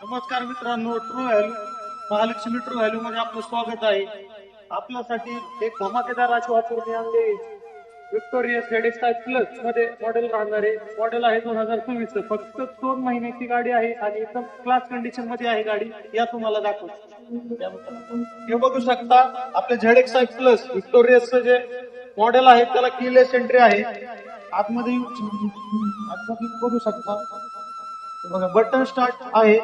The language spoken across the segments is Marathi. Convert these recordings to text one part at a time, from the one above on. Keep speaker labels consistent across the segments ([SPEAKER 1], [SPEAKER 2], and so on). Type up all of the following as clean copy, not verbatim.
[SPEAKER 1] नमस्कार मित्रांनो, true value Mahalakshmi true value मध्ये आपलं स्वागत आहे. आपल्यासाठी एक धमाकेदार अशी ऑफर मी आणली. विक्टोरिया ZX5 प्लस मध्ये मॉडेल राहणारे मॉडेल आहे 2024. फक्त 2 महिन्याची गाडी आहे आणि एकदम क्लास कंडिशन मध्ये आहे गाडी. या तुम्हाला दाखवतो. हे बघू शकता आपले ZX5 प्लस विक्टोरियाचं जे मॉडेल आहे त्याला कीलेस एंट्री आहे. आतमध्ये बघू शकता बघा बटन स्टार्ट आहे.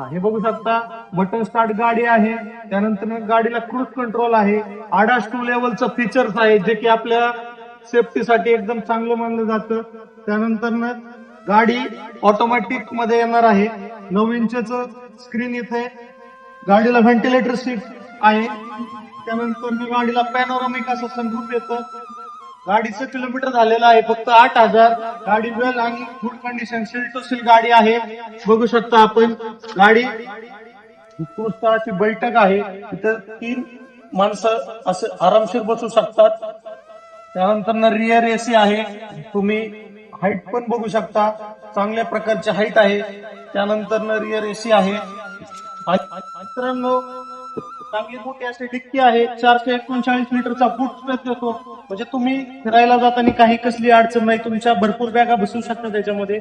[SPEAKER 1] हे बघू शकता बटन स्टार्ट गाडी आहे. त्यानंतर गाडीला क्रूज कंट्रोल आहे. ADAS 2 लेवलचं फीचर्स आहे जे की आपल्या सेफ्टीसाठी एकदम चांगलं मानलं जातं. त्यानंतर गाडी ऑटोमॅटिक मध्ये येणार आहे. 9 इंचचं स्क्रीन इथे. गाडीला व्हेंटिलेटर सीट आहे. त्यानंतर गाडीला पॅनोरामिक असं सनरूफ येतं. गाडीचं किलोमीटर झालेलं आहे फक्त 8,000. गाडी वेल आणि good condition seal to seal गाडी आहे. बघू शकता आपण गाडी पुस्तकाची बैठक आहे. तिथं 3 माणसं असं आरामशीर बसू शकतात. त्यानंतर रिअर एसी आहे. तुम्ही हाईट पण बघू शकता, चांगल्या प्रकारची हाईट आहे. त्यानंतर रिअर एसी आहे. मित्रांनो चांगली मोठी अशी डिक्की आहे. 439 लिटरचा बूट स्पेस देतो. म्हणजे तुम्ही फिरायला जाताना काही कसली अडचण नाही. तुमच्या भरपूर बॅगा बसू शकता त्याच्यामध्ये.